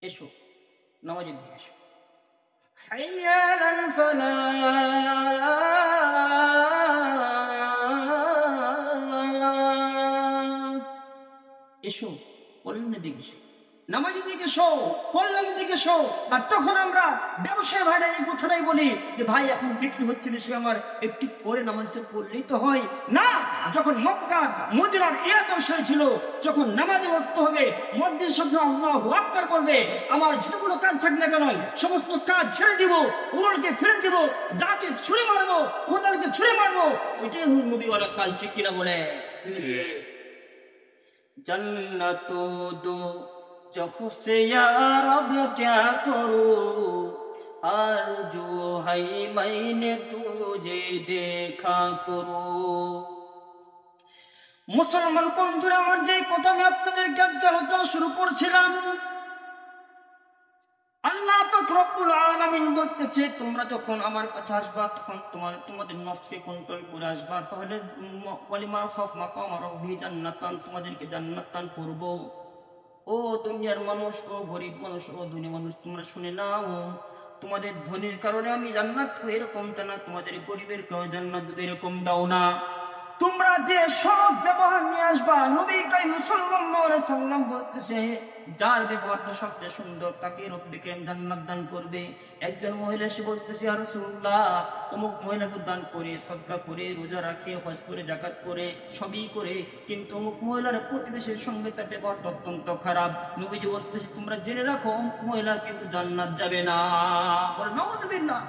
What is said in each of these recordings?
এসো নামাজের দিকে এসো। হাইয়া আলাল ফালাহ, এসো কল্যাণের দিকে এসো, নামাজের দিকে এসো, কল্যাণের দিকে এসো। আর তখন আমরা ব্যবসায় ভাইরা এই কথাটাই বলি যে ভাই এখন বিক্রি হচ্ছে বেশি, আমার একটু পরে নামাজটা পড়লেই তো হয় না। যখন মক্কার মদিনার এই আদর্শ ছিল, যখন নামাজে ওয়াক্ত হবে মসজিদের সামনে আল্লাহু আকবার করবে, আমার যতগুলো কাজ থাক না কেন সমস্ত কাজ ছেড়ে দিব, কোরআনকে ফেলে দিব, দাঁতে ছুঁড়ে মারবো, কোদালকে ছুঁড়ে মারবো। ওইটাই হল নবীওয়ালা কাজ, ঠিক কিনা বলে? जन्नत दो जख से या रब क्या करूं, आरज़ू है मैंने तुझे देखा करूं। মুসলমান বন্ধুরা আমার, যে কথা আমি আপনাদেরকে আজকে আলোচনা শুরু করছিলাম, আল্লাহ পাক রব্বুল আলামিন বলতেছে তোমরা যখন আমার কাছে আসবা তখন তোমাদের নফসকে কন্ট্রোল করে আসবা, তাহলে ওয়ালিমা খাফ মাকাম রাব্বি জান্নাতান, তোমাদেরকে জান্নাত দান করব। ও দুনিয়ার মানুষ, ও গরিব মানুষ, ও ধনী মানুষ, তোমরা শুনে নাও, তোমাদের ধনীর কারণে আমি জান্নাত এরকমটা না, তোমাদের গরিবের কারণে জান্নাত এরকমটাও না। তোমরা যে সব ব্যবহার নিয়ে আসবা, নবী করিম সাল্লাল্লাহু আলাইহি ওয়াসাল্লাম বলতেছে যার ব্যবহারটা সবচেয়ে সুন্দর তাকে রব্বুল কারীম জান্নাত দান করবে। একজন মহিলা এসে বলতেছে ইয়া রাসূলুল্লাহ, অমুক মহিলাকে দান করে, সদকা করে, রোজা রাখে, হজ করে, যাকাত করে, সবই করে, কিন্তু অমুক মহিলার প্রতিবেশীর সঙ্গে তার ব্যবহারটা অত্যন্ত খারাপ। নবীজি বলতেছে তোমরা জেনে রাখো অমুক মহিলা কিন্তু জান্নাত যাবে না। বলে নাউযুবিল্লাহ,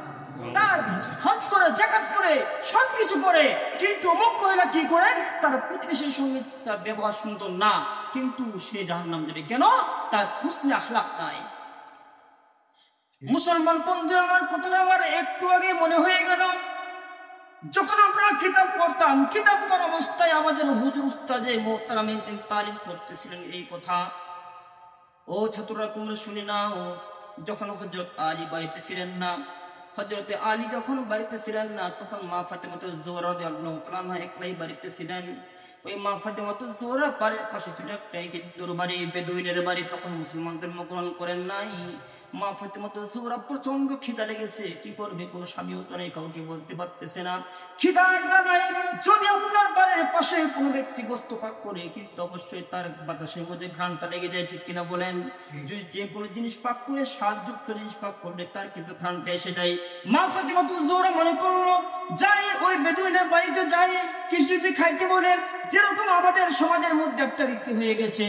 তার হজ করে, যাকাত করে, সবকিছু করে, কিন্তু অমুক মহিলা কি করে, তার প্রতিবেশীর সঙ্গে তার ব্যবহার সুন্দর না, কিন্তু সে জাহান্নাম যাবে। কেন? তার হুসনে আখলাক নাই। মুসলমান বন্ধু আমার, কথাটা আমার একটু আগে মনে হয়ে গেল, যখন আমরা কিতাব পড়তাম, কিতাব পড়া অবস্থায় আমাদের হুজুর উস্তাদে মোহতারাম তালিম করতেছিলেন এই কথা। ও ছাত্ররা তোমরা শুনে নাও, যখন হযরত আলী বাড়িতে ছিলেন না, হযরত আলী যখন বাড়িতে ছিলেন না, তখন মা ফাতেমাতুজ জোহরা রাদিয়াল্লাহু তাআলা আনহা একলাই বাড়িতে ছিলেন। ওই মা ফাতেমাতুজ জোহরা বাড়ির পাশে ছিল একটা হিন্দুর বাড়ি, বেদুইনের বাড়ি, তখন মুসলমান ধর্ম গ্রহণ করেন নাই। মা ফাতেমাতুজ জোহরা প্রচন্ড খিদা লেগেছে, কি করবে, কোনো স্বামীও তো নেই, কাউকে বলতে পারতেছে না। খিদার জ্বালায় যদি আপনার বাড়ির পাশে কোনো ব্যক্তি গোশত পাক করে, কিন্তু অবশ্যই তার বাতাসের মধ্যে ঘ্রাণটা লেগে যায়, ঠিক কিনা বলেন? যদি যে কোনো জিনিস পাক করে, স্বাদযুক্ত জিনিস পাক করলে তার কিন্তু ঘ্রাণটা এসে যায়। মা ফাতেমাতুজ জোহরা মনে করলো যাই ওই বেদুইনের বাড়িতে যাই, কিছু যদি খাইতে বলে, যেরকম আমাদের সমাজের মধ্যে একটা রীতি হয়ে গেছে,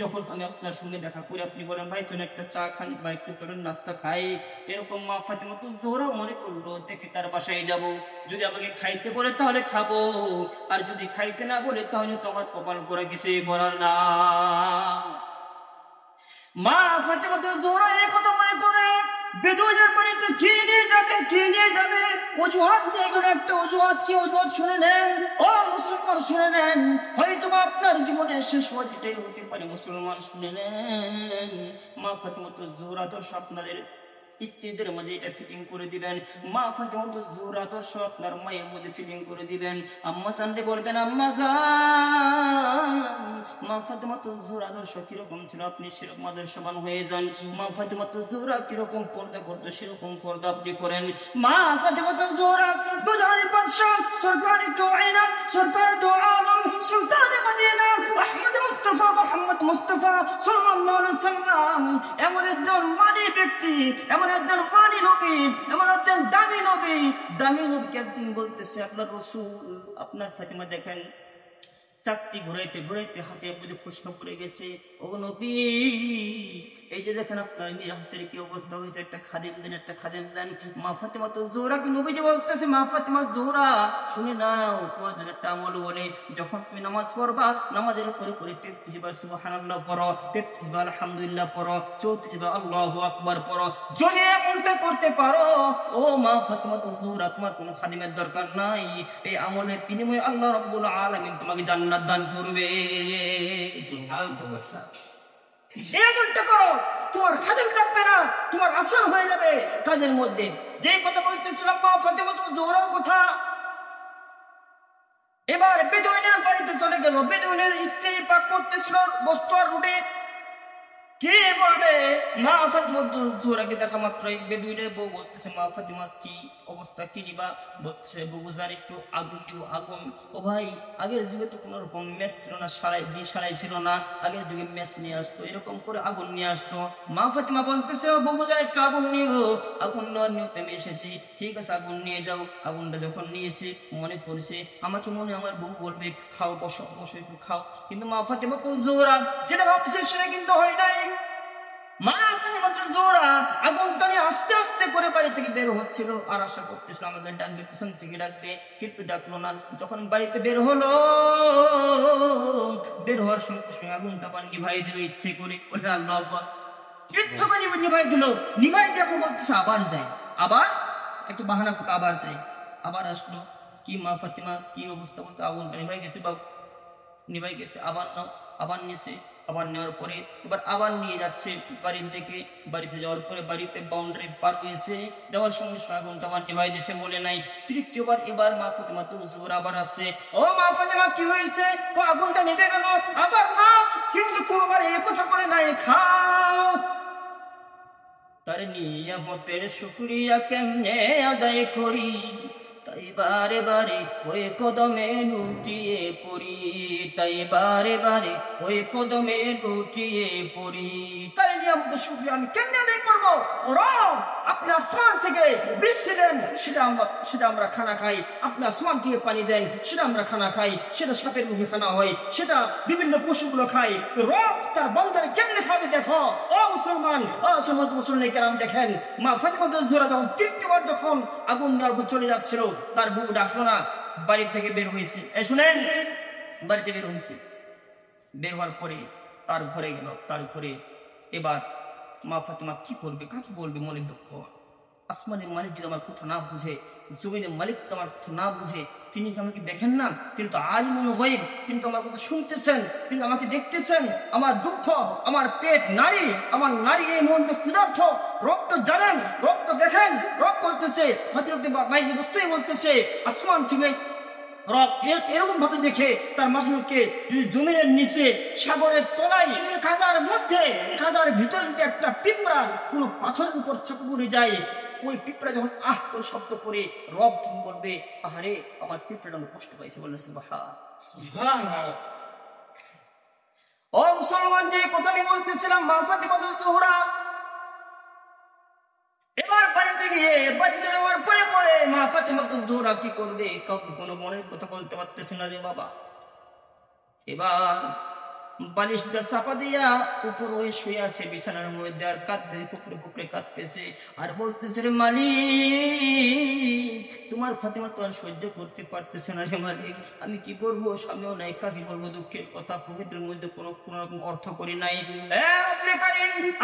যখন আমি আপনার সঙ্গে দেখা করি আপনি বলেন ভাই চলেন একটা চা খান বা একটু চলেন নাস্তা খাই, এরকম মা ফাতেমাতুজ জোহরা মনে করলো দেখি তার বাসায় যাব, যদি আমাকে খাইতে বলে তাহলে খাবো, আর যদি খাইতে না বলে তাহলে তো আমার কপাল করে কিছুই করার না। মা ফাতেমাতুজ জোহরা এই কথা মনে করে বেদুইনের বাড়িতে কি নিয়ে যাবে, কি নিয়ে যাবে, অজুহাত দিয়ে গেল একটা অজুহাত। কি অজুহাত শুনে নেন ও মুসলমান, শুনে নেন, হয়তো আপনার জীবনের শেষ ওয়াজ এটাই হতে পারে। মুসলমান শুনে নেন, মা ফাতেমাতুজ জোহরা আদর্শ আপনাদের স্ত্রীদের মধ্যে এটা ফিটিং করে দিবেন, মা ফাতেমাতুজ জোহরা আদর্শ আপনার মায়ের মধ্যে ফিটিং করে দিবেন। আম্মা জানলে বলবেন আম্মা জান, মা ফাতেমাতুজ জোহরা আদর্শ কিরকম ছিল আপনি সেরকম আদর্শবান হয়ে যান। মা ফাতেমাতুজ জোহরা কিরকম পর্দা করতো সেরকম পর্দা আপনি করেন। মা ফাতেমাতুজ জোহরা দুজাহানের বাদশা, সরকারি কায়নাত, সরকারি দু আলম, সুলতানে মদিনা, আহমদ মুস্তাফা, মুহাম্মদ মুস্তাফা সাল্লাল্লাহু আলাইহি ওয়াসাল্লাম এমন একজন মানি ব্যক্তি, এমন একজন মানি নবী, এমন একজন দামি নবী। দামি নবীকে একদিন বলতেছে আপনার রাসূল, আপনার ফাতেমা দেখেন চাকতি ঘুরাইতে ঘুরাইতে হাতের মধ্যে ফুসকা পড়ে গেছে, ও নবী এই যে দেখেন আপনার মেয়ের হাতের কি অবস্থা হয়েছে, একটা খাদেম দেন, একটা খাদেম দেন। মা ফাতেমাতুজ জোহরাকে নবীজি বলতেছে মা ফাতেমা জোহরা শুনে নাও, তোমার জন্য একটা আমল বলে, যখন তুমি নামাজ পড়বা নামাজের উপরে পরে 33 বার সুবহানাল্লাহ পড়ো, 33 বার আলহামদুলিল্লাহ পড়ো, 34 বার আল্লাহু আকবার পড়ো। যদি এমনটা করতে পারো ও মা ফাতেমাতুজ জোহরা, তোমার কোনো খাদেমের দরকার নাই, এই আমলের বিনিময়ে আল্লাহ রাব্বুল আলামিন তোমাকে জান্নাত দান করবে। এমনটা করো, তোমার খাদেম লাগবে না, তোমার আসান হয়ে যাবে কাজের মধ্যে। যে কথা বলতেছিলাম মা ফাতেমাতুজ জোহরার কথা, এবার বেদুইনের বাড়িতে চলে গেল। বেদুইনের স্ত্রী পাক করতেছিল বস্তু আর রুটে, কে বলবে? মা ফাতিমা জোহরাকে দেখা মাত্রই বেদুইনের বউ বলতেছে, মা ফাতিমা কি অবস্থা, কি নিবা? বলতেছে, বুবুজান একটু আগুন দিব। আগুন? ও ভাই, আগের যুগে তো কোনো রকম ম্যাচ ছিল না, সারাই ছিল না। আগের যুগে ম্যাচ নিয়ে আসতো, এরকম করে আগুন নিয়ে আসতো। মা ফাতিমা বলতেছে, ও বুবুজান একটু আগুন নিব। আগুন নেওয়ার নিয়তে আমি এসেছি। ঠিক আছে, আগুন নিয়ে যাও। আগুনটা যখন নিয়েছি, মনে পড়ছে আমাকে মনে আমার বউ বলবে একটু খাও, বসো বসো একটু খাও। কিন্তু মা ফাতিমা তো জোহরা যেটা ভাবছে সেটা কিন্তু হয় নাই। মা ফাতিমা তো জোহরা আগুনটা নিয়ে আস্তে আস্তে করে বাড়ি থেকে বের হচ্ছিল, আর আশা করতেছিল আমাদের ডাকবে, পিছন থেকে ডাকবে, কিন্তু ডাকলো না। যখন বাড়িতে বের হলো, বের হওয়ার সঙ্গে সঙ্গে আগুনটা আবার নিভাই দিল ইচ্ছে করে। আল্লাহ আকবার, ইচ্ছে করে নিভাই দিল। নিভাই দিয়ে এখন বলতেছে আবার যাই, আবার একটু বাহানা করে আবার যাই। আবার আসলো, কি মা ফাতিমা কি অবস্থা? বলতে আগুনটা নিভাই গেছে বাবু, নিভাই গেছে। আবার নাও, আবার নিয়েছে। আবার নেওয়ার পরে এবার আবার নিয়ে যাচ্ছে বাড়ির থেকে। বাড়িতে যাওয়ার পরে বাড়িতে বাউন্ডারি পার হয়েছে, যাওয়ার সঙ্গে সঙ্গে আগুনটা আমার নিভাই দিয়েছে বলে নাই। তৃতীয়বার এবার মা ফাতিমা তো জোহরা আবার আসছে, ও মা ফাতিমা কি হয়েছে? আগুনটা নিভে গেল, আবার নাও। কিন্তু তোমার এই কথা বলে নাই, খাও। তার নিয়ামতের শুকরিয়া কেমনে আদায় করি, তাই বারে বারে ওই কদমে লুটিয়ে পড়ি, তাই বারে বারে ওই কদমে লুটিয়ে পড়ি। তার নিয়ামতের শুকরিয়া আমি কেমনে আদায় করবো? রব আপনি আসমান থেকে বৃষ্টি দেন, সেটা আমরা খানা খাই। আপনি আসমান থেকে পানি দেন, সেটা আমরা খানা খাই। সেটা সাপের মুখে খানা হয়, সেটা বিভিন্ন পশুগুলো খায়। রব তার বান্দারে কেমনে খাবে দেখো। ও মুসলমান, ও মুসলমান কেরাম দেখেন, মা ফাতিমা জোহরা যখন তৃতীয়বার যখন আগুন নেওয়ার উপর চলে যাচ্ছিল, তার বুবু ডাকলো না, বাড়ি থেকে বের হয়েছে। শুনেন, বাড়িতে বের হয়েছে। বের হওয়ার পরে তার ঘরে গেল। তার ঘরে এবার মা ফাতিমা কি করবে, কাকে বলবে? মনে দুঃখ। আসমানের মালিক যদি আমার কথা না বুঝে, জমিনের মালিক তো আমার কথা না বুঝে, তিনি কি আমাকে দেখেন না? তিনি তো আলিমুল গায়ব, তিনি তো আমার কথা শুনতেছেন, তিনি আমাকে দেখতেছেন। আমার দুঃখ, আমার পেট নারী, আমার নারী এই মুহূর্তে ক্ষুধার্থ। রব তো জানেন, রব তো দেখেন। রব বলতেছে, হযরত বাইজি বুঝতেই বলতেছে, আসমান থেকে রব এরকম ভাবে দেখে তার মাসুলকে জমিনের নিচে, সাগরের তলায়, কাদার মধ্যে, কাদার ভিতরে যদি একটা পিঁপড়া কোনো পাথরের উপর চাপা পড়ে যায়, ওই পিঁপড়া যখন আহ করে শব্দ করে, রব কি করবে? আহারে আমার পিঁপড়াটা আমি কষ্ট পাইছে, বললে সুবহানাল্লাহ। ও মুসলমান, যে কথা আমি বলতেছিলাম, মা ফাতিমা জোহরা এবার বাড়িতে গিয়ে, বাড়িতে যাওয়ার পরে পরে মা ফাতিমা জোহরা কি করবে? কাউকে কোনো মনের কথা বলতে পারতেছে না রে বাবা। এবার বালিশটা চাপা দিয়া উপর হয়ে শুয়ে আছে বিছানার মধ্যে, আর কাঁদতেছে, পুকুরে পুকুরে কাঁদতেছে, আর বলতেছে, রে মালিক, তোমার ফাতিমা তো আর সহ্য করতে পারতেছে না রে মালিক। আমি কি করবো? স্বামীও নাই, কাকে বলবো দুঃখের কথা? পকেটের মধ্যে কোনো রকম অর্থ করি নাই।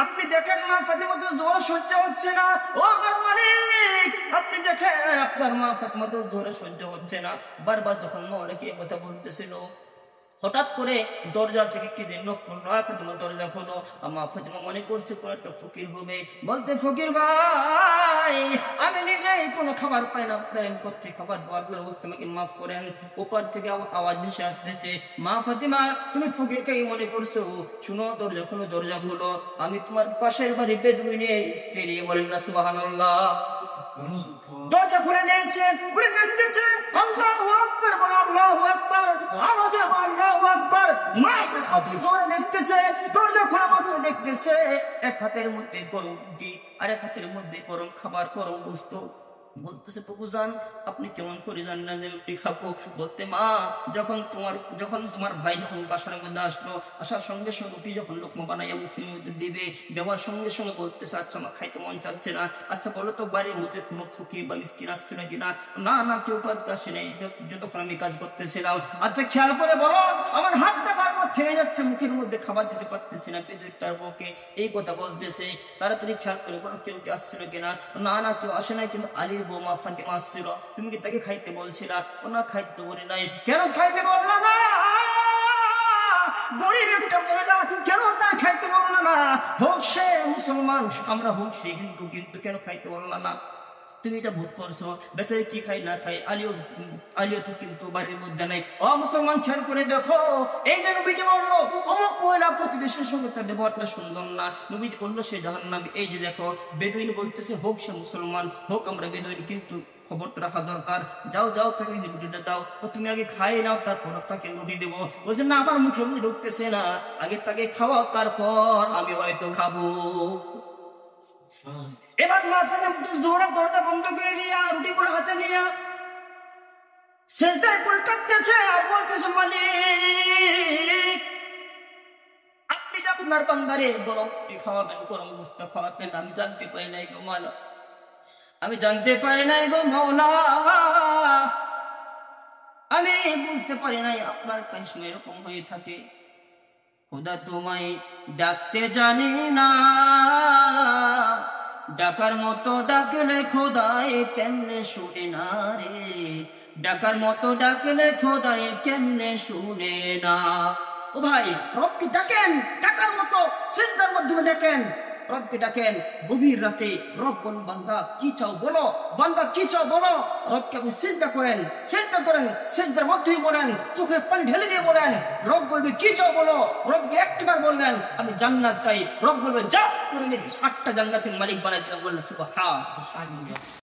আপনি দেখেন মা ফাতিমা তো জোহরা সহ্য হচ্ছে না। ও আমার মালিক, আপনি দেখেন আপনার মা ফাতিমা তো জোহরা সহ্য হচ্ছে না। বারবার যখন মৌলাকে কথা বলতেছিল, হঠাৎ করে দরজা থেকে কি নক করলো। ফাতিমা দরজা খোলো। মা ফাতিমা মনে করছে কোন একটা ফকির হবে, বলতে, ফকির ভাই, আমি নিজেই কোনো খাবার পাই না, আপনার করতে খাবার দেওয়ার ব্যবস্থা, আমাকে মাফ করেন। ওপার থেকে আওয়াজ ভেসে আসতেছে, মা ফাতিমা তুমি ফকিরকে মনে করছো? শুনো, দরজা খোলো, দরজা খোলো, আমি তোমার পাশের বাড়ি বেদুইনের স্ত্রী। বলেন না সুবহানাল্লাহ। দরজা খুলে দিয়েছে, খুলে দিয়েছে। আল্লাহু আকবার, বলো আল্লাহু আকবার, আল্লাহু আকবার। মা ফাতিমা জোহরা দেখতেছে, দরজা খোলা মাত্র দেখতেছে এক হাতের মধ্যে গরম রুটি, আর এক হাতের মধ্যে গরম খাবার, গরম বস্তু। বলতেছে, প্রভুজান আপনি কেমন করে জানলেন যে রুটি খাবো? বলতে, মা যখন তোমার ভাই যখন বাসার মধ্যে আসলো, আসার সঙ্গে সঙ্গে রুটি যখন লোকমা বানাইয়া মুখের মধ্যে দিবে, দেওয়ার সঙ্গে সঙ্গে বলতেছে, আচ্ছা মা খাইতে মন চাচ্ছে না, আচ্ছা বলো তো বাড়ির মধ্যে কোনো ফকির বা মিসকিন আসছে নাকি? না না, কেউ কাজ আসে নাই যতক্ষণ আমি কাজ করতেছিলাম। আচ্ছা খেয়াল করে বলো, আমার হাতটা বারবার থেমে যাচ্ছে, মুখের মধ্যে খাবার দিতে পারতেছি না। বেদুইন তার বউকে এই কথা বলতেছে, তাড়াতাড়ি খেয়াল করে বলো কেউ কি আসছিল কিনা? না না, কেউ আসে নাই, কিন্তু আলীর বৌমা ফাতিমা আসছিল, তুমি কি তাকে খাইতে বলছিলা? ও না, খাইতে তো বলি নাই। কেন খাইতে বললা না? গরিব একটা মহিলা, কেন তার খাইতে বললা না? হোক সে মুসলমান, আমরা হোক সে হিন্দু, কিন্তু কেন খাইতে বললা না? তুমি এটা ভোট করছো, বেচারি কি খাই না খাই, আলিও তো কিন্তু বাড়ির মধ্যে নাই। ও মুসলমান, খেয়াল করে দেখো, এই যে নবীজি বললো অমুক মহিলা প্রতিবেশীর সঙ্গে তার ব্যবহারটা সুন্দর না, নবীজি বললো সে জাহান্নামী। এই যে দেখো, বেদুইন বলতেছে হোক সে মুসলমান, হোক আমরা বেদুইন, কিন্তু খবরটা রাখা দরকার। যাও যাও, তাকে রুটিটা দাও, ও তুমি আগে খাই নাও, তারপর তাকে রুটি দেবো। বলছে না, আমার মুখে ঢুকতেছে না, আগে তাকে খাওয়াও, তারপর আমি হয়তো খাবো। এবার মারফান আব্দুল জোহরার দরজা বন্ধ করে দিয়া রুটিগুলো হাতে নিয়ে সেজদায় পড়ে কাঁদতেছে আর বলতেছে, মালিক আপনি যে আপনার বান্দারে গরম রুটি খাওয়াবেন, গরম গোশত খাওয়াবেন, আমি জানতে পারি নাই গো মাওলা, আমি জানতে পারি নাই গো মাওলা, আমি বুঝতে পারি নাই আপনার কোন সময় এরকম হয়ে থাকে। খোদা তোমায় ডাকতে জানি না, ডাকার মতো ডাকলে খোদায় কেমনে শুনে না রে, ডাকার মতো ডাকলে খোদায় কেমনে শুনে না। ও ভাই, রবকে ডাকেন, ডাকার মতো সিজদার মাধ্যমে ডাকেন, রবকে ডাকেন গভীর রাতে। রব বল, বান্দা কি চাও বলো, বান্দা কি চাও বলো। রবকে আপনি সিজদা করেন, সিজদার মধ্যেই বলেন, চোখের পানি ঢেলে দিয়ে বলেন, রব বলবে কি চাও বলো। রবকে একটিবার বলবেন আমি জান্নাত চাই, রব বলবে যা, করে 8টা জান্নাতের মালিক বানাই দিলাম। বললেন সুবহানাল্লাহ।